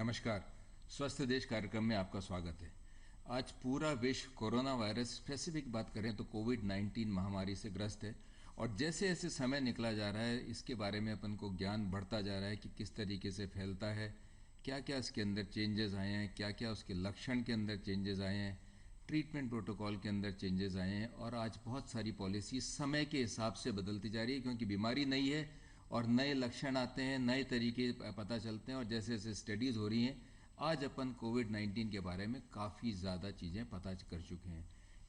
नमस्कार। स्वस्थ देश कार्यक्रम में आपका स्वागत है। आज पूरा विश्व कोरोना वायरस स्पेसिफिक बात करें तो कोविड-19 महामारी से ग्रस्त है और जैसे जैसे समय निकला जा रहा है इसके बारे में अपन को ज्ञान बढ़ता जा रहा है कि किस तरीके से फैलता है, क्या क्या इसके अंदर चेंजेस आए हैं, क्या क्या उसके लक्षण के अंदर चेंजेस आए हैं, ट्रीटमेंट प्रोटोकॉल के अंदर चेंजेस आए हैं और आज बहुत सारी पॉलिसी समय के हिसाब से बदलती जा रही है क्योंकि बीमारी नई है और नए लक्षण आते हैं, नए तरीके पता चलते हैं और जैसे जैसे स्टडीज़ हो रही हैं आज अपन कोविड-19 के बारे में काफ़ी ज़्यादा चीज़ें पता कर चुके हैं।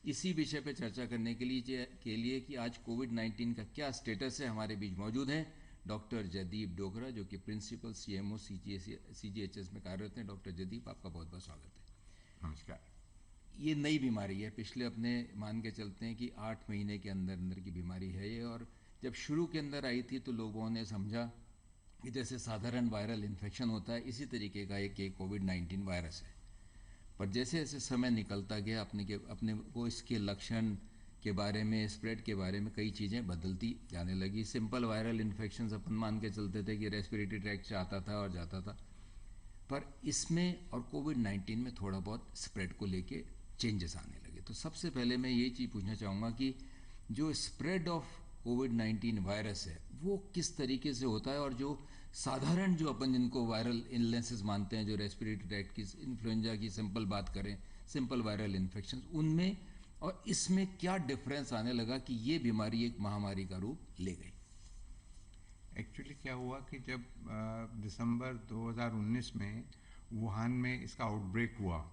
इसी विषय पर चर्चा करने के लिए कि आज कोविड-19 का क्या स्टेटस है, हमारे बीच मौजूद हैं डॉक्टर जयदीप डोगरा जो कि प्रिंसिपल CMO CGHS में कार्यरत हैं। डॉक्टर जयदीप, आपका बहुत बहुत स्वागत है। नमस्कार। ये नई बीमारी है, पिछले अपने मान के चलते हैं कि 8 महीने के अंदर अंदर की बीमारी है ये, और जब शुरू के अंदर आई थी तो लोगों ने समझा कि जैसे साधारण वायरल इन्फेक्शन होता है इसी तरीके का एक कोविड-19 वायरस है। पर जैसे जैसे समय निकलता गया अपने को इसके लक्षण के बारे में, स्प्रेड के बारे में कई चीज़ें बदलती जाने लगी। सिंपल वायरल इन्फेक्शन अपन मान के चलते थे कि रेस्पिरेटरी ट्रैक्ट से आता था और जाता था, पर इसमें और कोविड-19 में थोड़ा बहुत स्प्रेड को लेके चेंजेस आने लगे। तो सबसे पहले मैं ये चीज़ पूछना चाहूँगा कि जो स्प्रेड ऑफ कोविड-19 वायरस है वो किस तरीके से होता है, और जो साधारण जो अपन जिनको वायरल इलनेसेस मानते हैं, जो रेस्पिरेटरी ट्रैक्ट की, इन्फ्लुएंजा की सिंपल बात करें, सिंपल वायरल इन्फेक्शन, उनमें और इसमें क्या डिफरेंस आने लगा कि ये बीमारी एक महामारी का रूप ले गई? एक्चुअली क्या हुआ कि जब दिसंबर 2019 में वुहान में इसका आउटब्रेक हुआ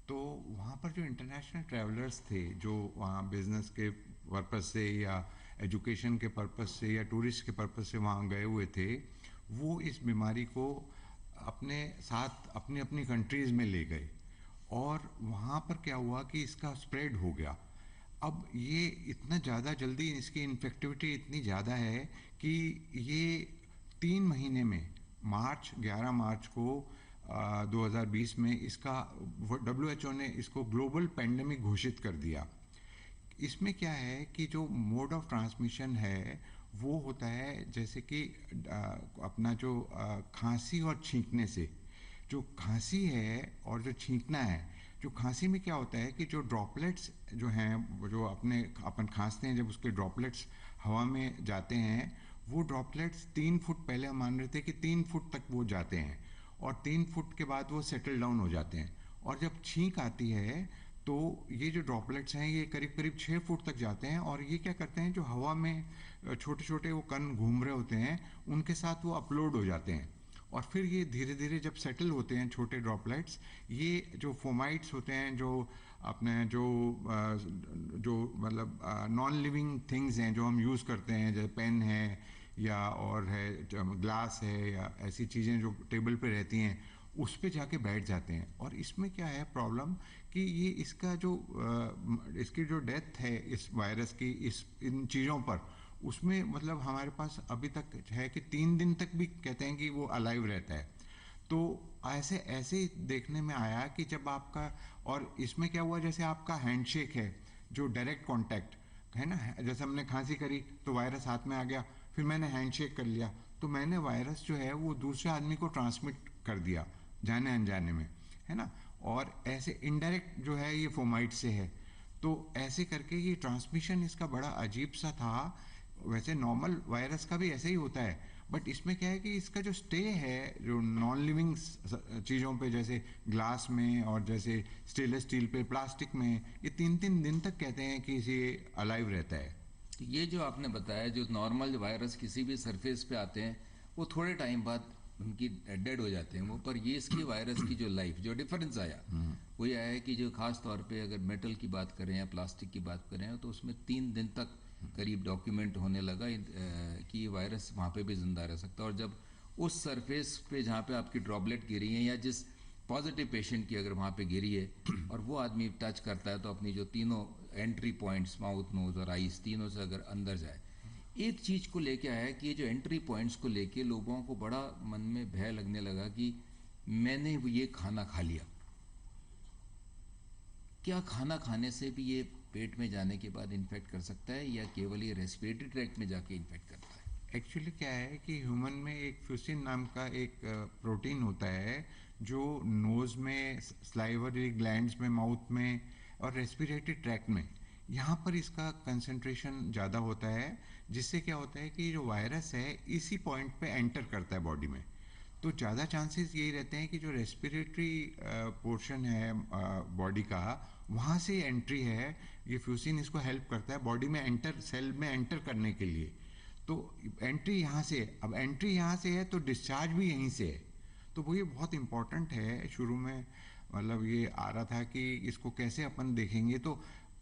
तो वहाँ पर जो इंटरनेशनल ट्रैवलर्स थे जो वहाँ बिजनेस के पर्पस से या एजुकेशन के पर्पस से या टूरिस्ट के पर्पस से वहाँ गए हुए थे, वो इस बीमारी को अपने साथ अपनी अपनी कंट्रीज़ में ले गए और वहाँ पर क्या हुआ कि इसका स्प्रेड हो गया। अब ये इतना ज़्यादा जल्दी इसकी इन्फेक्टिविटी इतनी ज़्यादा है कि ये 3 महीने में 11 मार्च को 2020 में इसका WHO ने इसको ग्लोबल पेंडेमिक घोषित कर दिया। इसमें क्या है कि जो मोड ऑफ ट्रांसमिशन है वो होता है जैसे कि अपना जो खांसी और छींकने से, जो खांसी है और जो छींकना है, जो खांसी में क्या होता है कि जो ड्रॉपलेट्स जो हैं जो अपन खांसते हैं, जब उसके ड्रॉपलेट्स हवा में जाते हैं वो ड्रॉपलेट्स 3 फुट, पहले हम मान रहे थे कि 3 फुट तक वो जाते हैं और 3 फुट के बाद वो सेटल डाउन हो जाते हैं, और जब छींक आती है तो ये जो ड्रॉपलेट्स हैं ये करीब करीब 6 फुट तक जाते हैं और ये क्या करते हैं, जो हवा में छोटे छोटे वो कण घूम रहे होते हैं उनके साथ वो अपलोड हो जाते हैं और फिर ये धीरे धीरे जब सेटल होते हैं छोटे ड्रॉपलेट्स, ये जो फोमाइट्स होते हैं, जो अपने जो मतलब नॉन लिविंग थिंग्स हैं जो हम यूज़ करते हैं, जैसे पेन है या और है ग्लास है या ऐसी चीज़ें जो टेबल पे रहती हैं, उस पे जाके बैठ जाते हैं। और इसमें क्या है प्रॉब्लम कि ये इसका जो इसकी जो डेथ है इस वायरस की इन चीज़ों पर, उसमें मतलब हमारे पास अभी तक है कि 3 दिन तक भी कहते हैं कि वो अलाइव रहता है। तो ऐसे ऐसे देखने में आया कि जब आपका, और इसमें क्या हुआ, जैसे आपका हैंडशेक है जो डायरेक्ट कांटेक्ट है ना, जैसे हमने खांसी करी तो वायरस हाथ में आ गया, फिर मैंने हैंडशेक कर लिया तो मैंने वायरस जो है वो दूसरे आदमी को ट्रांसमिट कर दिया जाने अनजाने में, है ना। और ऐसे इनडायरेक्ट जो है ये फोमाइट से है, तो ऐसे करके ये ट्रांसमिशन इसका बड़ा अजीब सा था। वैसे नॉर्मल वायरस का भी ऐसे ही होता है, बट इसमें क्या है कि इसका जो स्टे है जो नॉन लिविंग चीज़ों पे, जैसे ग्लास में और जैसे स्टेनलेस स्टील पे, प्लास्टिक में, ये 3-3 दिन तक कहते हैं कि ये अलाइव रहता है। तो ये जो आपने बताया, जो नॉर्मल वायरस किसी भी सरफेस पे आते हैं वो थोड़े टाइम बाद उनकी डेड हो जाते हैं वो, पर ये इसकी वायरस की जो लाइफ, जो डिफरेंस आया वो ये आया कि जो खास तौर पे अगर मेटल की बात करें या प्लास्टिक की बात करें तो उसमें 3 दिन तक करीब डॉक्यूमेंट होने लगा कि ये वायरस वहाँ पे भी जिंदा रह सकता है। और जब उस सरफेस पे जहाँ पे आपकी ड्रॉपलेट गिरी है या जिस पॉजिटिव पेशेंट की अगर वहाँ पे गिरी है और वो आदमी टच करता है तो अपनी जो तीनों एंट्री पॉइंट्स, माउथ, नोज और आईज, तीनों से अगर अंदर जाए, एक चीज को लेके आया कि ये जो एंट्री पॉइंट्स को लेके लोगों को बड़ा मन में भय लगने लगा कि मैंने ये खाना खा लिया, क्या खाना खाने से भी ये पेट में जाने के बाद इन्फेक्ट कर सकता है या केवल ये रेस्पिरेटरी ट्रैक्ट में जाके इन्फेक्ट करता है? एक्चुअली क्या है कि ह्यूमन में एक फ्यूसिन नाम का एक प्रोटीन होता है जो नोज में, स्लाइवरी ग्लैंड्स में, माउथ में और रेस्पिरेटरी ट्रैक्ट में, यहाँ पर इसका कंसंट्रेशन ज़्यादा होता है, जिससे क्या होता है कि जो वायरस है इसी पॉइंट पे एंटर करता है बॉडी में। तो ज़्यादा चांसेस यही रहते हैं कि जो रेस्पिरेटरी पोर्शन है बॉडी का, वहाँ से एंट्री है, ये फ्यूसिन इसको हेल्प करता है बॉडी में एंटर, सेल में एंटर करने के लिए। तो एंट्री यहाँ से, अब एंट्री यहाँ से है तो डिस्चार्ज भी यहीं से है। तो वो ये बहुत इम्पोर्टेंट है। शुरू में मतलब ये आ रहा था कि इसको कैसे अपन देखेंगे, तो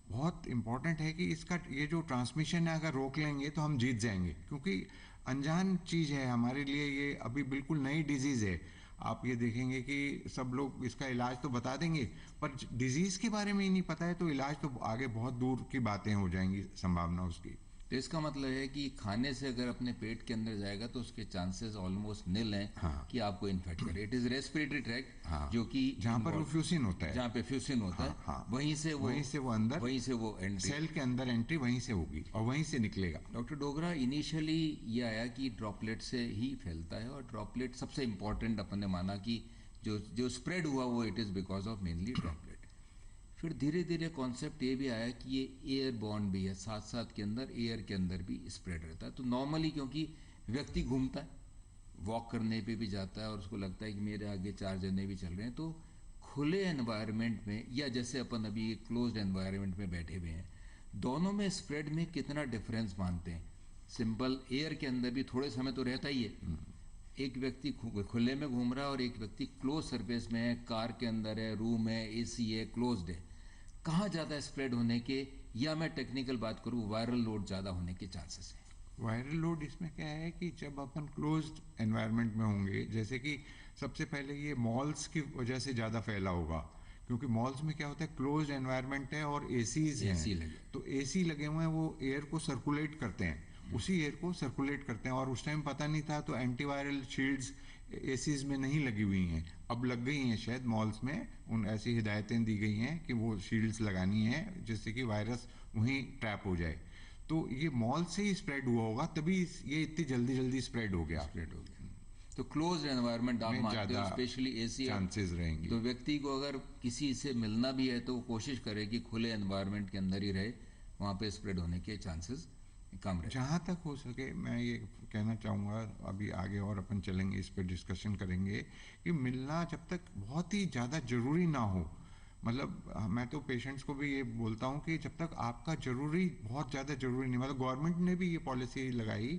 बहुत इम्पोर्टेंट है कि इसका ये जो ट्रांसमिशन है अगर रोक लेंगे तो हम जीत जाएंगे, क्योंकि अनजान चीज़ है हमारे लिए, ये अभी बिल्कुल नई डिजीज़ है। आप ये देखेंगे कि सब लोग इसका इलाज तो बता देंगे, पर डिजीज़ के बारे में ही नहीं पता है तो इलाज तो आगे बहुत दूर की बातें हो जाएंगी, संभावना उसकी। तो इसका मतलब है कि खाने से अगर अपने पेट के अंदर जाएगा तो उसके चांसेस ऑलमोस्ट निल हैं हाँ। कि आपको इन्फेक्ट करे। इट इज रेस्पिरेटरी ट्रैक्ट, हाँ, जो कि जहाँ पर वो फ्यूसिन होता है, जहाँ पे फ्यूसिन होता हाँ, है, हाँ, वहीं से वो अंदर, वहीं से वो एंट्री, सेल के अंदर एंट्री वहीं से होगी और वहीं से निकलेगा। डॉक्टर डोगरा, इनिशियली ये आया कि ड्रॉपलेट से ही फैलता है, और ड्रॉपलेट सबसे इम्पॉर्टेंट अपन ने माना कि जो स्प्रेड हुआ वो it is because of mainly droplet. फिर धीरे धीरे कॉन्सेप्ट ये भी आया कि ये एयर बॉर्न भी है, साथ साथ के अंदर एयर के अंदर भी स्प्रेड रहता है। तो नॉर्मली क्योंकि व्यक्ति घूमता है, वॉक करने पे भी जाता है और उसको लगता है कि मेरे आगे 4 जने भी चल रहे हैं, तो खुले एनवायरनमेंट में या जैसे अपन अभी एक क्लोज्ड एनवायरनमेंट में बैठे हुए हैं, दोनों में स्प्रेड में कितना डिफरेंस मानते हैं? सिंपल एयर के अंदर भी थोड़े समय तो रहता ही है, एक व्यक्ति खुले में घूम रहा है और एक व्यक्ति क्लोज सरफेस में है, कार के अंदर है, रूम है, एसी है, क्लोज्ड है, कहाँ ज़्यादा स्प्रेड होने के, या मैं टेक्निकल बात करूँ वायरल लोड ज़्यादा होने के चांसेस हैं? वायरल लोड इसमें क्या है कि जब अपन क्लोज्ड एनवायरनमेंट में होंगे, जैसे कि सबसे पहले ये मॉल्स की वजह से ज़्यादा फैला होगा, क्योंकि मॉल्स में क्या होता है, क्लोज्ड एनवायरनमेंट है और एसीज हैं, एसी लगे, तो एसी लगे हुए हैं, वो एयर को सर्कुलेट करते हैं, उसी एयर को सर्कुलेट करते हैं। और उस टाइम पता नहीं था तो एंटीवायरल शील्ड्स एसीज में नहीं लगी हुई हैं, अब लग गई हैं शायद मॉल्स में, उन ऐसी हिदायतें दी गई हैं कि वो शील्ड्स लगानी है जिससे कि वायरस वहीं ट्रैप हो जाए। तो ये मॉल से ही स्प्रेड हुआ होगा, तभी ये इतनी जल्दी जल्दी स्प्रेड हो गया। तो क्लोज एनवायरनमेंट आप में मानते हो, स्पेशली एसी चांसेस रहेंगे। तो व्यक्ति को अगर किसी से मिलना भी है तो वो कोशिश करे कि खुले एनवायरनमेंट के अंदर ही रहे, वहाँ पे स्प्रेड होने के चांसेस कम रहे। जहाँ तक हो सके मैं ये कहना चाहूँगा, अभी आगे और अपन चलेंगे इस पर डिस्कशन करेंगे, कि मिलना जब तक बहुत ही ज़्यादा ज़रूरी ना हो, मतलब मैं तो पेशेंट्स को भी ये बोलता हूँ कि जब तक आपका ज़रूरी, बहुत ज़्यादा ज़रूरी नहीं, मतलब गवर्नमेंट ने भी ये पॉलिसी लगाई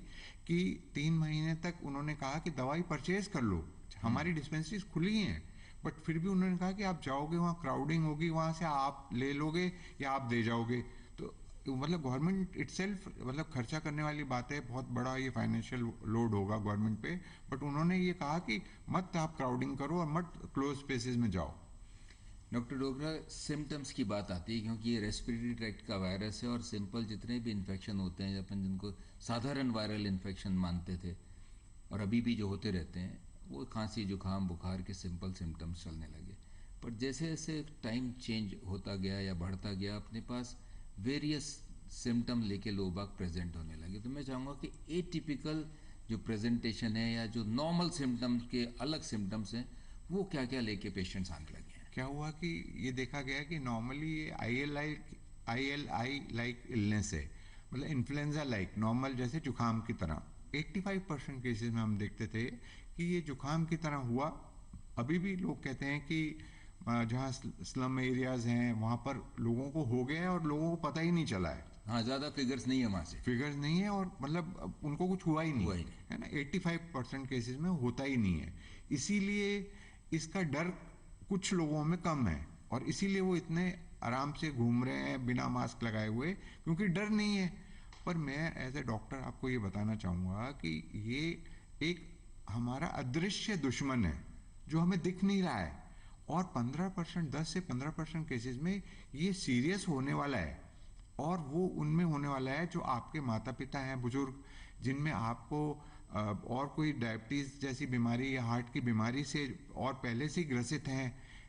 कि 3 महीने तक उन्होंने कहा कि दवाई परचेज कर लो, हमारी डिस्पेंसरीज खुली हैं, बट फिर भी उन्होंने कहा कि आप जाओगे वहाँ क्राउडिंग होगी, वहाँ से आप ले लोगे या आप दे जाओगे। तो मतलब गवर्नमेंट इटसेल्फ, मतलब खर्चा करने वाली बात है, बहुत बड़ा ये फाइनेंशियल लोड होगा गवर्नमेंट पे, बट उन्होंने ये कहा कि मत आप क्राउडिंग करो और मत क्लोज स्पेसेस में जाओ। डॉक्टर डोगरा, सिम्टम्स की बात आती है क्योंकि ये रेस्पिरेटरी ट्रैक्ट का वायरस है, और सिंपल जितने भी इन्फेक्शन होते हैं अपन जिनको साधारण वायरल इन्फेक्शन मानते थे और अभी भी जो होते रहते हैं, वो खांसी जुकाम बुखार के सिंपल सिम्टम्स चलने लगे। पर जैसे जैसे टाइम चेंज होता गया या बढ़ता गया, अपने पास वेरियस सिम्टम लेके लोग बाग प्रेजेंट होने लगे। तो मैं चाहूँगा कि एटिपिकल जो प्रेजेंटेशन है या जो नॉर्मल सिम्टम्स के अलग सिम्टम्स हैं, वो क्या क्या लेके पेशेंट्स आने लगे हैं? क्या हुआ कि ये देखा गया कि नॉर्मली ये ILI लाइक इलनेस है, मतलब इन्फ्लुएंजा लाइक, नॉर्मल जैसे जुकाम की तरह। 85% केसेस में हम देखते थे कि ये जुकाम की तरह हुआ। अभी भी लोग कहते हैं कि जहाँ स्लम एरियाज हैं वहाँ पर लोगों को हो गया है और लोगों को पता ही नहीं चला है। हाँ, ज़्यादा फिगर्स नहीं है वहाँ से, फिगर्स नहीं है, और मतलब उनको कुछ हुआ ही नहीं है ना। 85% केसेस में होता ही नहीं है, इसीलिए इसका डर कुछ लोगों में कम है, और इसीलिए वो इतने आराम से घूम रहे हैं बिना मास्क लगाए हुए, क्योंकि डर नहीं है। पर मैं एज ए डॉक्टर आपको ये बताना चाहूँगा कि ये एक हमारा अदृश्य दुश्मन है जो हमें दिख नहीं रहा है, और 15%, 10 से 15% केसेस में ये सीरियस होने वाला है, और वो उनमें होने वाला है जो आपके माता पिता हैं बुजुर्ग, जिनमें आपको और कोई डायबिटीज़ जैसी बीमारी या हार्ट की बीमारी से और पहले से ही ग्रसित हैं,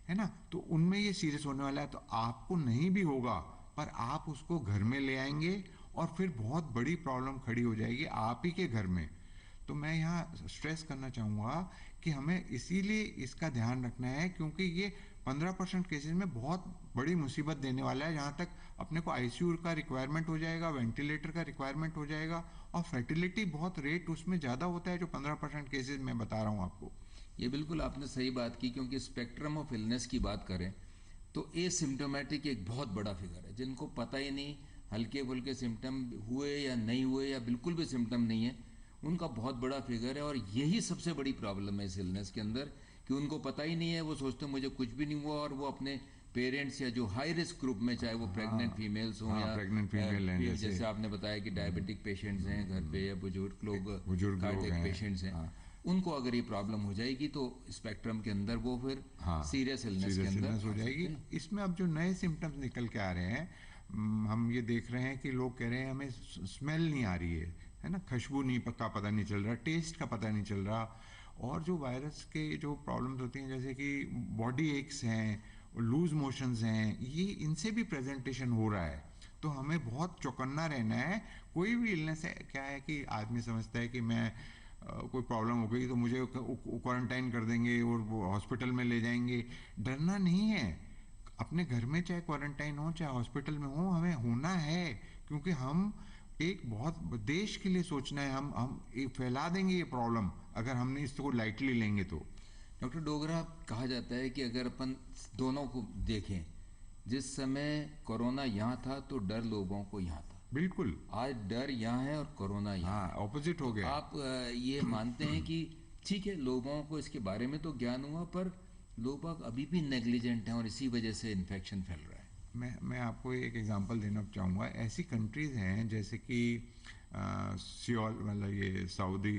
है ना, तो उनमें ये सीरियस होने वाला है। तो आपको नहीं भी होगा, पर आप उसको घर में ले आएंगे और फिर बहुत बड़ी प्रॉब्लम खड़ी हो जाएगी आप ही के घर में। तो मैं यहाँ स्ट्रेस करना चाहूँगा कि हमें इसीलिए इसका ध्यान रखना है, क्योंकि ये 15% केसेस में बहुत बड़ी मुसीबत देने वाला है, जहाँ तक अपने को आईसीयू का रिक्वायरमेंट हो जाएगा, वेंटिलेटर का रिक्वायरमेंट हो जाएगा, और फर्टिलिटी बहुत रेट उसमें ज़्यादा होता है, जो 15% केसेस मैं बता रहा हूँ आपको। ये बिल्कुल आपने सही बात की, क्योंकि स्पेक्ट्रम ऑफ इलनेस की बात करें तो एसिम्टोमेटिक एक बहुत बड़ा फिगर है, जिनको पता ही नहीं, हल्के फुल्के सिम्टम हुए या नहीं हुए या बिल्कुल भी सिम्टम नहीं है, उनका बहुत बड़ा फिगर है। और यही सबसे बड़ी प्रॉब्लम है इस इलनेस के अंदर, कि उनको पता ही नहीं है, वो सोचते हैं मुझे कुछ भी नहीं हुआ, और वो अपने पेरेंट्स या जो हाई रिस्क ग्रुप में, चाहे वो प्रेग्नेंट फीमेल्स हों हाँ, या प्रेग्नेंट फीमेल हैं, जैसे आपने बताया कि डायबिटिक पेशेंट्स हैं घर पे, या बुजुर्ग लोग बुजुर्ग लोग कार्डियक हैं। पेशेंट्स हैं, हाँ, उनको अगर ये प्रॉब्लम हो जाएगी तो स्पेक्ट्रम के अंदर वो फिर हाँ, सीरियस इलनेस के सीरियस अंदर इलनेस हो आ जाएगी। सकते हैं। इसमें अब जो नए सिम्टम्स निकल के आ रहे हैं, हम ये देख रहे हैं कि लोग कह रहे हैं हमें स्मेल नहीं आ रही है ना, खुशबू नहीं का पता नहीं चल रहा, टेस्ट का पता नहीं चल रहा, और जो वायरस के जो प्रॉब्लम्स होती हैं, जैसे कि बॉडी एक्स हैं, लूज मोशंस हैं, ये इनसे भी प्रेजेंटेशन हो रहा है। तो हमें बहुत चौकन्ना रहना है। कोई भी इलनेस है, क्या है कि आदमी समझता है कि मैं कोई प्रॉब्लम हो गई तो मुझे क्वारंटाइन कर देंगे और वो हॉस्पिटल में ले जाएंगे। डरना नहीं है, अपने घर में चाहे क्वारंटाइन हो चाहे हॉस्पिटल में हो, हमें होना है, क्योंकि हम एक बहुत देश के लिए सोचना है। हम फैला देंगे ये प्रॉब्लम अगर हमने इसको लाइटली लेंगे तो। डॉक्टर डोगरा, कहा जाता है कि अगर अपन दोनों को देखें, जिस समय कोरोना यहाँ था तो डर लोगों को यहाँ था, बिल्कुल। आज डर यहाँ है और कोरोना यहाँ हाँ, है। ऑपोजिट हो तो गया। आप ये मानते हैं कि ठीक है, लोगों को इसके बारे में तो ज्ञान हुआ, पर लोग बाग अभी भी नेग्लिजेंट हैं और इसी वजह से इन्फेक्शन फैल रहा है। मैं आपको एक एग्जांपल देना चाहूँगा। ऐसी कंट्रीज़ हैं जैसे कि सियोल, मतलब ये सऊदी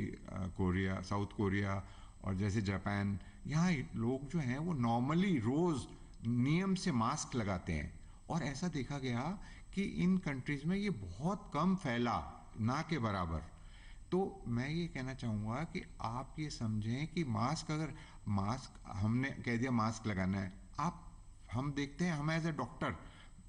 कोरिया, साउथ कोरिया, और जैसे जापान। यहाँ लोग जो हैं वो नॉर्मली रोज़ नियम से मास्क लगाते हैं, और ऐसा देखा गया कि इन कंट्रीज़ में ये बहुत कम फैला, ना के बराबर। तो मैं ये कहना चाहूँगा कि आप ये समझें कि मास्क, अगर मास्क हमने कह दिया मास्क लगाना है, आप हम देखते हैं, हम एज ए डॉक्टर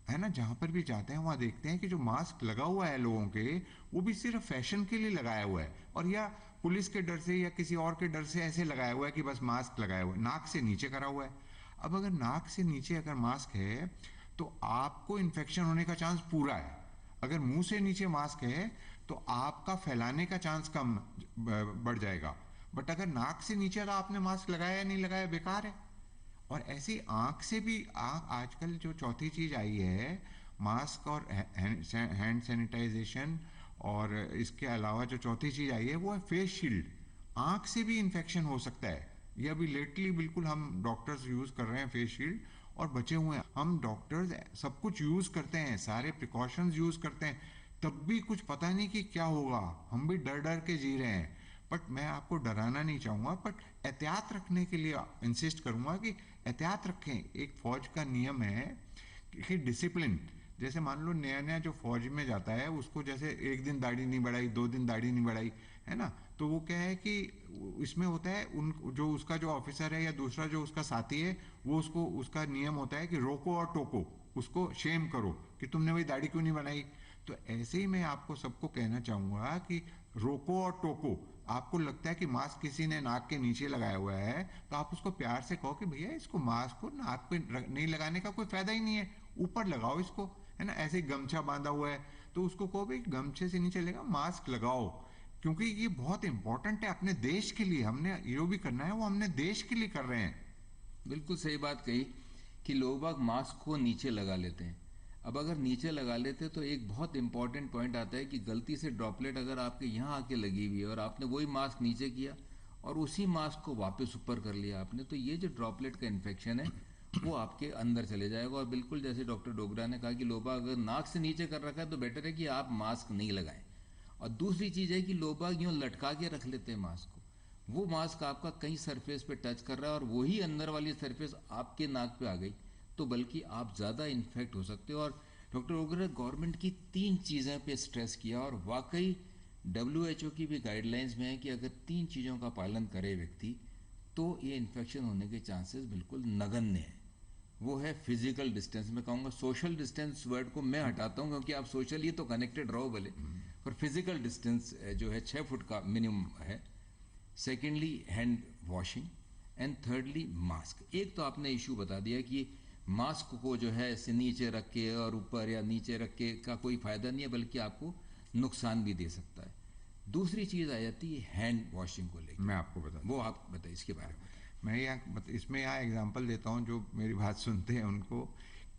है ना, जहाँ पर भी जाते हैं वहाँ देखते हैं कि जो मास्क लगा हुआ है लोगों के, वो भी सिर्फ फैशन के लिए लगाया हुआ है, और या पुलिस के डर से या किसी और के डर से ऐसे लगाया हुआ है कि बस मास्क लगाया हुआ है, नाक से नीचे करा हुआ है। अब अगर नाक से नीचे अगर मास्क है तो आपको इन्फेक्शन होने का चांस पूरा है। अगर मुंह से नीचे मास्क है तो आपका फैलाने का चांस कम बढ़ जाएगा। बट अगर नाक से नीचे का आपने मास्क लगाया या नहीं लगाया, बेकार है। और ऐसी आंख से भी, आजकल जो चौथी चीज आई है, मास्क और हैंड सैनिटाइजेशन, और इसके अलावा जो चौथी चीज आई है वो है फेस शील्ड। आंख से भी इन्फेक्शन हो सकता है। ये अभी लेटली बिल्कुल हम डॉक्टर्स यूज कर रहे हैं फेस शील्ड, और बचे हुए हैं। हम डॉक्टर्स सब कुछ यूज करते हैं, सारे प्रिकॉशंस यूज करते हैं, तब भी कुछ पता नहीं कि क्या होगा। हम भी डर डर के जी रहे हैं। बट मैं आपको डराना नहीं चाहूँगा, बट एहतियात रखने के लिए इंसिस्ट करूँगा कि एहतियात रखें। एक फौज का नियम है कि डिसिप्लिन, जैसे मान लो नया नया जो फौज में जाता है, उसको जैसे एक दिन दाढ़ी नहीं बढ़ाई, 2 दिन दाढ़ी नहीं बढ़ाई, है ना, तो वो क्या है कि इसमें होता है, उन जो उसका जो ऑफिसर है या दूसरा जो उसका साथी है, वो उसको, उसका नियम होता है कि रोको और टोको, उसको शेम करो कि तुमने वही दाढ़ी क्यों नहीं बनाई। तो ऐसे ही मैं आपको सबको कहना चाहूँगा कि रोको और टोको। आपको लगता है कि मास्क किसी ने नाक के नीचे लगाया हुआ है, तो आप उसको प्यार से कहो कि भैया इसको मास्क को नाक पे नहीं लगाने का कोई फायदा ही नहीं है, ऊपर लगाओ इसको, है ना। ऐसे गमछा बांधा हुआ है तो उसको कहो भाई गमछे से नहीं चलेगा, मास्क लगाओ, क्योंकि ये बहुत इंपॉर्टेंट है अपने देश के लिए। हमने जो भी करना है वो हमने देश के लिए कर रहे हैं। बिल्कुल सही बात कही कि लोग बाग मास्क को नीचे लगा लेते हैं। अब अगर नीचे लगा लेते तो एक बहुत इंपॉर्टेंट पॉइंट आता है कि गलती से ड्रॉपलेट अगर आपके यहाँ आके लगी हुई है और आपने वही मास्क नीचे किया और उसी मास्क को वापस ऊपर कर लिया आपने, तो ये जो ड्रॉपलेट का इन्फेक्शन है वो आपके अंदर चले जाएगा। और बिल्कुल जैसे डॉक्टर डोगरा ने कहा कि लोबा अगर नाक से नीचे कर रखा है तो बेटर है कि आप मास्क नहीं लगाएं। और दूसरी चीज़ है कि लोग यूँ लटका के रख लेते हैं मास्क को, वो मास्क आपका कहीं सरफेस पे टच कर रहा है और वही अंदर वाली सरफेस आपके नाक पे आ गई तो बल्कि आप ज़्यादा इन्फेक्ट हो सकते हो। और डॉक्टर ओगरा गवर्नमेंट की 3 चीज़ों पे स्ट्रेस किया और वाकई WHO की भी गाइडलाइंस में है कि अगर 3 चीज़ों का पालन करे व्यक्ति तो ये इन्फेक्शन होने के चांसेस बिल्कुल नगण्य है। वो है फिजिकल डिस्टेंस। मैं कहूँगा सोशल डिस्टेंस वर्ड को मैं हटाता हूँ क्योंकि आप सोशली तो कनेक्टेड रहो भले, पर फिजिकल डिस्टेंस जो है 6 फुट का मिनिमम है। Secondly hand washing, and thirdly mask. एक तो आपने इशू बता दिया कि मास्क को जो है ऐसे नीचे रख के और ऊपर या नीचे रख के का कोई फ़ायदा नहीं है, बल्कि आपको नुकसान भी दे सकता है। दूसरी चीज़ आ जाती है हैंड वॉशिंग को लेकर, मैं आपको बता वो आप बताइए, इसके बारे में। मैं इसमें यहाँ एग्जांपल देता हूँ जो मेरी बात सुनते हैं उनको,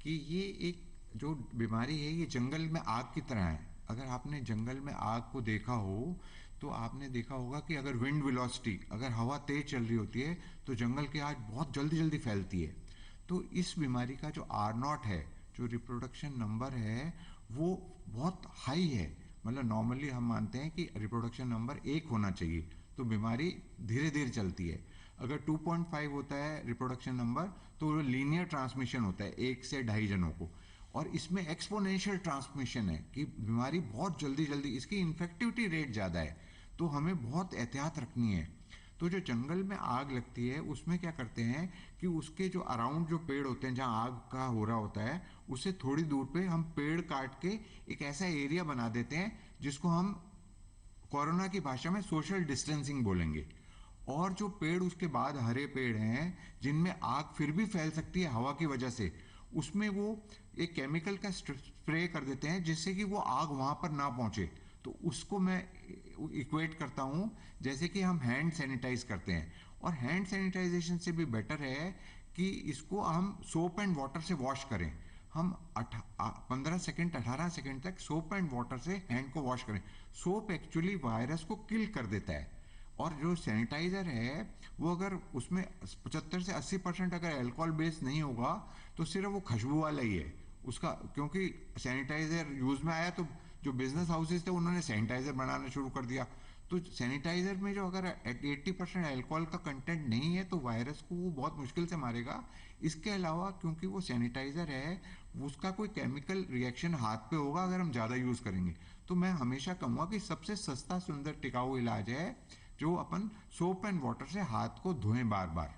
कि ये एक जो बीमारी है ये जंगल में आग की तरह है। अगर आपने जंगल में आग को देखा हो तो आपने देखा होगा कि अगर विंड वेलोसिटी, अगर हवा तेज चल रही होती है तो जंगल की आग बहुत जल्दी जल्दी फैलती है। तो इस बीमारी का जो R0 है, जो रिप्रोडक्शन नंबर है, वो बहुत हाई है। मतलब नॉर्मली हम मानते हैं कि रिप्रोडक्शन नंबर 1 होना चाहिए, तो बीमारी धीरे धीरे चलती है। अगर 2.5 होता है रिप्रोडक्शन नंबर तो लीनियर ट्रांसमिशन होता है 1 से 2.5 जनों को। और इसमें एक्सपोनेंशियल ट्रांसमिशन है कि बीमारी बहुत जल्दी जल्दी, इसकी इन्फेक्टिविटी रेट ज़्यादा है, तो हमें बहुत एहतियात रखनी है। तो जो जंगल में आग लगती है उसमें क्या करते हैं कि उसके जो अराउंड जो पेड़ होते हैं जहाँ आग का हो रहा होता है, उससे थोड़ी दूर पे हम पेड़ काट के एक ऐसा एरिया बना देते हैं जिसको हम कोरोना की भाषा में सोशल डिस्टेंसिंग बोलेंगे। और जो पेड़ उसके बाद हरे पेड़ हैं जिनमें आग फिर भी फैल सकती है हवा की वजह से, उसमें वो एक केमिकल का स्प्रे कर देते हैं जिससे कि वो आग वहां पर ना पहुंचे। तो उसको मैं इक्वेट करता हूं जैसे कि हम हैंड सैनिटाइज करते हैं। और हैंड सैनिटाइजेशन से भी बेटर है कि इसको हम सोप एंड वाटर से वॉश करें। हम 15 सेकेंड 18 सेकेंड तक सोप एंड वाटर से हैंड को वॉश करें। सोप एक्चुअली वायरस को किल कर देता है, और जो सैनिटाइजर है वो अगर उसमें 75 से 80% अगर अल्कोहल बेस नहीं होगा तो सिर्फ वो खुशबू वाला ही है उसका। क्योंकि सैनिटाइजर यूज में आया तो जो बिजनेस हाउसेस थे उन्होंने सैनिटाइजर बनाना शुरू कर दिया। तो सैनिटाइजर में जो अगर 80% अल्कोहल का कंटेंट नहीं है तो वायरस को वो बहुत मुश्किल से मारेगा। इसके अलावा क्योंकि वो सैनिटाइजर है, उसका कोई केमिकल रिएक्शन हाथ पे होगा अगर हम ज़्यादा यूज़ करेंगे। तो मैं हमेशा कहूँगा कि सबसे सस्ता सुंदर टिकाऊ इलाज है जो अपन सोप एंड वाटर से हाथ को धोएं बार बार।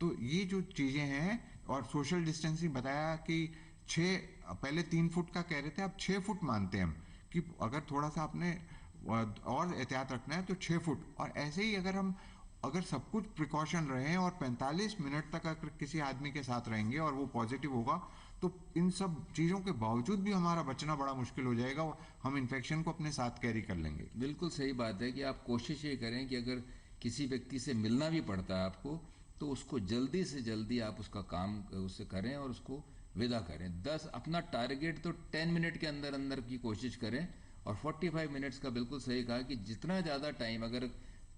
तो ये जो चीज़ें हैं, और सोशल डिस्टेंसिंग बताया कि 6, पहले 3 फुट का कह रहे थे, अब 6 फुट मानते हैं हम कि अगर थोड़ा सा आपने और एहतियात रखना है तो 6 फुट। और ऐसे ही अगर सब कुछ प्रिकॉशन रहे और 45 मिनट तक अगर किसी आदमी के साथ रहेंगे और वो पॉजिटिव होगा तो इन सब चीज़ों के बावजूद भी हमारा बचना बड़ा मुश्किल हो जाएगा, हम इन्फेक्शन को अपने साथ कैरी कर लेंगे। बिल्कुल सही बात है कि आप कोशिश ये करें कि अगर किसी व्यक्ति से मिलना भी पड़ता है आपको, तो उसको जल्दी से जल्दी आप उसका काम उससे करें और उसको विदा करें। 10 अपना टारगेट तो 10 मिनट के अंदर अंदर की कोशिश करें, और 45 मिनट्स का बिल्कुल सही कहा कि जितना ज़्यादा टाइम अगर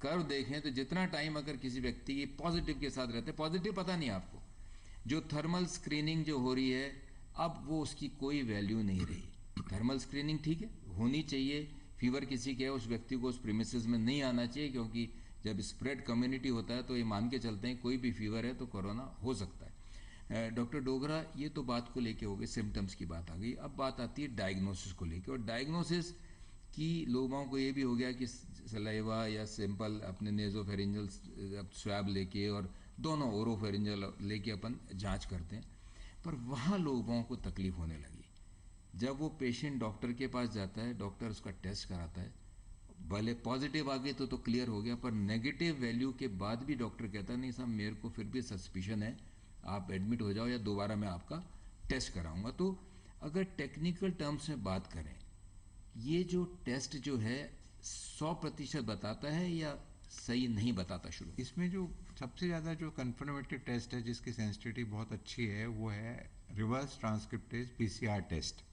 कर देखें तो जितना टाइम अगर किसी व्यक्ति की पॉजिटिव के साथ रहते, पॉजिटिव पता नहीं आपको, जो थर्मल स्क्रीनिंग जो हो रही है अब वो उसकी कोई वैल्यू नहीं रही। थर्मल स्क्रीनिंग ठीक है होनी चाहिए, फीवर किसी के है उस व्यक्ति को उस प्रीमिसेस में नहीं आना चाहिए, क्योंकि जब स्प्रेड कम्युनिटी होता है तो ये मान के चलते हैं कोई भी फीवर है तो कोरोना हो सकता है। डॉक्टर डोगरा, ये तो बात को लेके हो गई, सिम्टम्स की बात आ गई, अब बात आती है डायग्नोसिस को लेके। और डायग्नोसिस की लोगों को ये भी हो गया कि सलाइवा या सिंपल अपने नेजोफेरिंजल स्वैब लेके और दोनों ओरोफेरिंजल लेके अपन जांच करते हैं, पर वहाँ लोगों को तकलीफ होने लगी। जब वो पेशेंट डॉक्टर के पास जाता है, डॉक्टर उसका टेस्ट कराता है, भले पॉजिटिव आ गई तो क्लियर हो गया, पर नेगेटिव वैल्यू के बाद भी डॉक्टर कहता नहीं साहब मेरे को फिर भी सस्पिशन है, आप एडमिट हो जाओ या दोबारा मैं आपका टेस्ट कराऊंगा। तो अगर टेक्निकल टर्म्स में बात करें, ये जो टेस्ट जो है 100% बताता है या सही नहीं बताता शुरू? इसमें जो सबसे ज़्यादा जो कन्फर्मेटिव टेस्ट है जिसकी सेंसिटिविटी बहुत अच्छी है वो है रिवर्स ट्रांसक्रिप्टेज PCR टेस्ट।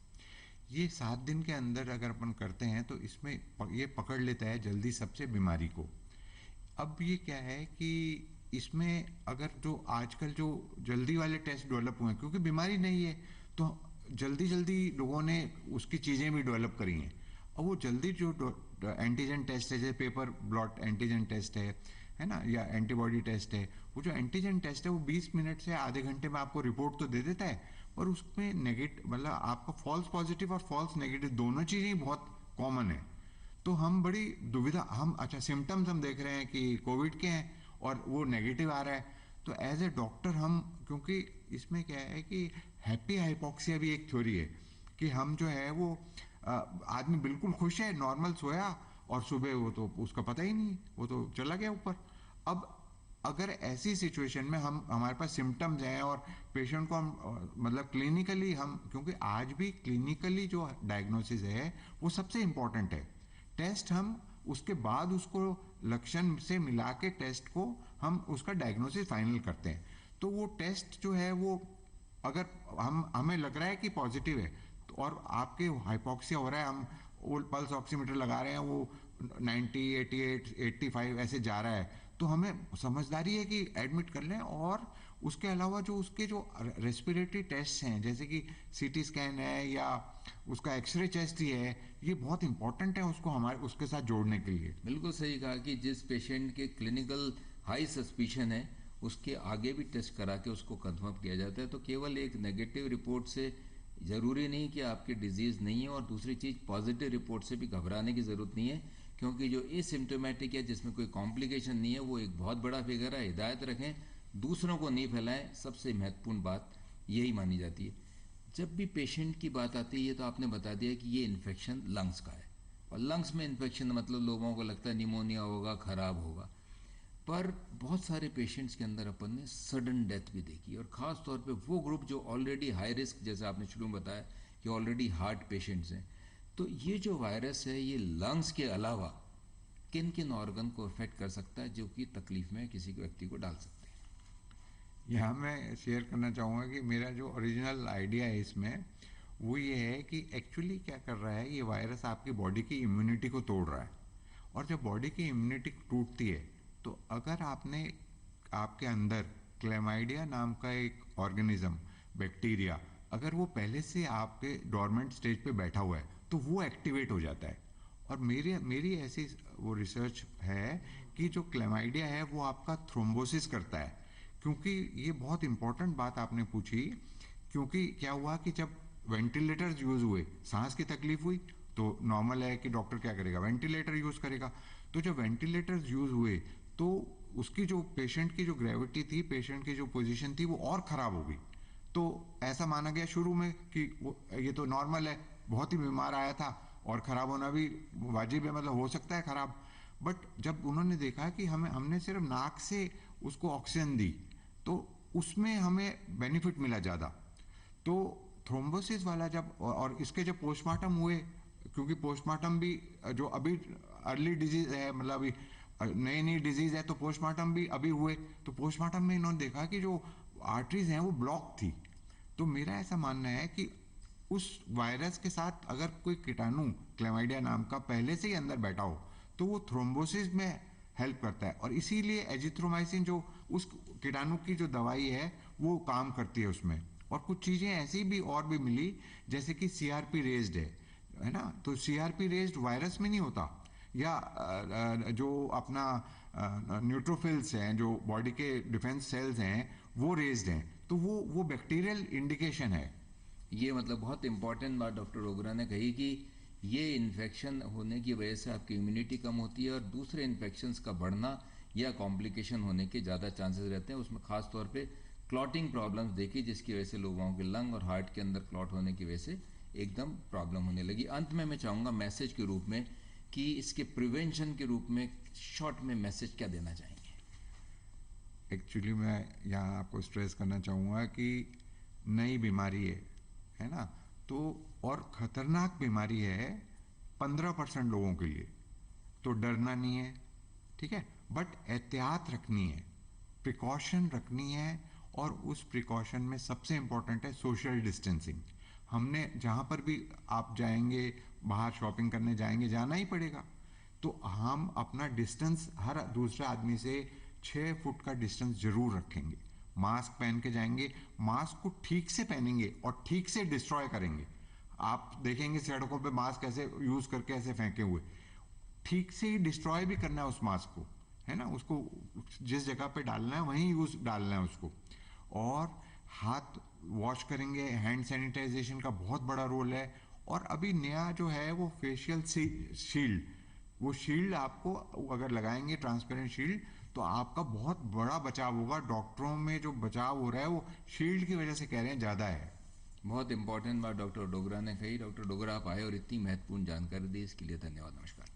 ये 7 दिन के अंदर अगर अपन करते हैं तो इसमें ये पकड़ लेता है जल्दी सबसे बीमारी को। अब ये क्या है कि इसमें अगर जो आजकल जो जल्दी वाले टेस्ट डेवलप हुए हैं, क्योंकि बीमारी नहीं है तो जल्दी जल्दी लोगों ने उसकी चीज़ें भी डेवलप करी हैं। और वो जल्दी जो एंटीजन टेस्ट है, जैसे पेपर ब्लॉट एंटीजन टेस्ट है ना, या एंटीबॉडी टेस्ट है, वो जो एंटीजन टेस्ट है वो 20 मिनट से आधे घंटे में आपको रिपोर्ट तो दे देता है, पर उसमें नेगेटिव मतलब आपका फॉल्स पॉजिटिव और फॉल्स नेगेटिव दोनों चीज़ें बहुत कॉमन है। तो हम बड़ी दुविधा, हम अच्छा सिम्टम्स हम देख रहे हैं कि कोविड के हैं और वो नेगेटिव आ रहा है, तो एज ए डॉक्टर हम, क्योंकि इसमें क्या है कि हैप्पी हाइपोक्सिया भी एक थ्योरी है कि हम जो है वो आदमी बिल्कुल खुश है, नॉर्मल सोया और सुबह वो तो उसका पता ही नहीं, वो तो चला गया ऊपर। अब अगर ऐसी सिचुएशन में हम हमारे पास सिम्टम्स हैं और पेशेंट को हम मतलब क्लिनिकली हम, क्योंकि आज भी क्लिनिकली जो डायग्नोसिस है वो सबसे इम्पोर्टेंट है। टेस्ट हम उसके बाद उसको लक्षण से मिला के टेस्ट को हम उसका डायग्नोसिस फाइनल करते हैं। तो वो टेस्ट जो है वो अगर हमें लग रहा है कि पॉजिटिव है तो, और आपके हाइपोक्सिया हो रहा है, हम वो पल्स ऑक्सीमीटर लगा रहे हैं वो 90 88 85 ऐसे जा रहा है, तो हमें समझदारी है कि एडमिट कर लें। और उसके अलावा जो उसके जो रेस्पिरेटरी टेस्ट हैं जैसे कि सीटी स्कैन है या उसका एक्सरे चेस्ट ही है, ये बहुत इंपॉर्टेंट है उसको हमारे उसके साथ जोड़ने के लिए। बिल्कुल सही कहा कि जिस पेशेंट के क्लिनिकल हाई सस्पिशन है उसके आगे भी टेस्ट करा के उसको कंफर्म किया जाता है। तो केवल एक नेगेटिव रिपोर्ट से ज़रूरी नहीं कि आपकी डिजीज़ नहीं है, और दूसरी चीज़ पॉजिटिव रिपोर्ट से भी घबराने की ज़रूरत नहीं है, क्योंकि जो एसिम्प्टोमेटिक है जिसमें कोई कॉम्प्लिकेशन नहीं है वो एक बहुत बड़ा फिगर है। हिदायत रखें, दूसरों को नहीं फैलाएं, सबसे महत्वपूर्ण बात यही मानी जाती है। जब भी पेशेंट की बात आती है तो आपने बता दिया कि ये इन्फेक्शन लंग्स का है, और लंग्स में इन्फेक्शन मतलब लोगों को लगता है निमोनिया होगा, ख़राब होगा, पर बहुत सारे पेशेंट्स के अंदर अपन ने सडन डेथ भी देखी, और ख़ास तौर पे वो ग्रुप जो ऑलरेडी हाई रिस्क, जैसे आपने शुरू में बताया कि ऑलरेडी हार्ट पेशेंट्स हैं। तो ये जो वायरस है ये लंग्स के अलावा किन किन ऑर्गन को अफेक्ट कर सकता है जो कि तकलीफ में किसी व्यक्ति को डाल सकते हैं? यहाँ मैं शेयर करना चाहूँगा कि मेरा जो ओरिजिनल आइडिया है इसमें वो ये है कि एक्चुअली क्या कर रहा है, ये वायरस आपकी बॉडी की इम्यूनिटी को तोड़ रहा है। और जब बॉडी की इम्यूनिटी टूटती है तो अगर आपने आपके अंदर क्लेमाइडिया नाम का एक ऑर्गेनिज्म, बैक्टीरिया, अगर वो पहले से आपके डोरमेंट स्टेज पे बैठा हुआ है तो वो एक्टिवेट हो जाता है। और मेरी ऐसी वो रिसर्च है कि जो क्लेमाइडिया है वो आपका थ्रोम्बोसिस करता है। क्योंकि ये बहुत इंपॉर्टेंट बात आपने पूछी, क्योंकि क्या हुआ कि जब वेंटिलेटर्स यूज हुए, सांस की तकलीफ हुई, तो नॉर्मल है कि डॉक्टर क्या करेगा, वेंटिलेटर यूज करेगा। तो जब वेंटिलेटर्स यूज हुए तो उसकी जो पेशेंट की जो ग्रेविटी थी, पेशेंट की जो पोजीशन थी वो और खराब हो गई। तो ऐसा माना गया शुरू में कि ये तो नॉर्मल है, बहुत ही बीमार आया था और खराब होना भी वाजिब है, मतलब हो सकता है खराब। बट जब उन्होंने देखा कि हमने सिर्फ नाक से उसको ऑक्सीजन दी तो उसमें हमें बेनिफिट मिला ज़्यादा। तो थ्रोम्बोसिस वाला जब, और इसके जब पोस्टमार्टम हुए, क्योंकि पोस्टमार्टम भी जो अभी अर्ली डिजीज है, मतलब अभी नई नई डिजीज है, तो पोस्टमार्टम भी अभी हुए, तो पोस्टमार्टम में इन्होंने देखा कि जो आर्टरीज हैं वो ब्लॉक थी। तो मेरा ऐसा मानना है कि उस वायरस के साथ अगर कोई कीटाणु क्लेमाइडिया नाम का पहले से ही अंदर बैठा हो तो वो थ्रोम्बोसिस में हेल्प करता है, और इसीलिए एजिथ्रोमाइसिन जो उस कीटाणु की जो दवाई है वो काम करती है उसमें। और कुछ चीज़ें ऐसी भी और भी मिली, जैसे कि सीआरपी रेज्ड है ना, तो सीआरपी रेज्ड वायरस में नहीं होता, या जो अपना न्यूट्रोफिल्स हैं जो बॉडी के डिफेंस सेल्स हैं वो रेज्ड हैं, तो वो बैक्टीरियल इंडिकेशन है। ये मतलब बहुत इंपॉर्टेंट बात डॉक्टर डोगरा ने कही कि ये इन्फेक्शन होने की वजह से आपकी इम्यूनिटी कम होती है और दूसरे इन्फेक्शंस का बढ़ना या कॉम्प्लिकेशन होने के ज़्यादा चांसेस रहते हैं। उसमें खास तौर पे क्लॉटिंग प्रॉब्लम्स देखी, जिसकी वजह से लोगों के लंग और हार्ट के अंदर क्लॉट होने की वजह से एकदम प्रॉब्लम होने लगी। अंत में मैं चाहूँगा मैसेज के रूप में कि इसके प्रिवेंशन के रूप में शॉर्ट में मैसेज क्या देना चाहेंगे? एक्चुअली मैं यहाँ आपको स्ट्रेस करना चाहूँगा कि नई बीमारी है ना, तो और ख़तरनाक बीमारी है 15% लोगों के लिए, तो डरना नहीं है, ठीक है, बट एहतियात रखनी है, प्रिकॉशन रखनी है। और उस प्रिकॉशन में सबसे इम्पॉर्टेंट है सोशल डिस्टेंसिंग। हमने जहाँ पर भी आप जाएंगे, बाहर शॉपिंग करने जाएंगे, जाना ही पड़ेगा, तो हम अपना डिस्टेंस हर दूसरे आदमी से 6 फुट का डिस्टेंस जरूर रखेंगे। मास्क पहन के जाएंगे, मास्क को ठीक से पहनेंगे और ठीक से डिस्ट्रॉय करेंगे। आप देखेंगे सड़कों पे मास्क ऐसे यूज करके ऐसे फेंके हुए, ठीक से ही डिस्ट्रॉय भी करना है उस मास्क को, है ना, उसको जिस जगह पे डालना है वहीं यूज डालना है उसको। और हाथ वॉश करेंगे, हैंड सैनिटाइजेशन का बहुत बड़ा रोल है। और अभी नया जो है वो फेशियल शील्ड, वो शील्ड आपको अगर लगाएंगे, ट्रांसपेरेंट शील्ड, तो आपका बहुत बड़ा बचाव होगा। डॉक्टरों में जो बचाव हो रहा है वो शील्ड की वजह से कह रहे हैं ज़्यादा है। बहुत इंपॉर्टेंट बात डॉक्टर डोगरा ने कही। डॉक्टर डोगरा आप आए और इतनी महत्वपूर्ण जानकारी दी, इसके लिए धन्यवाद। नमस्कार।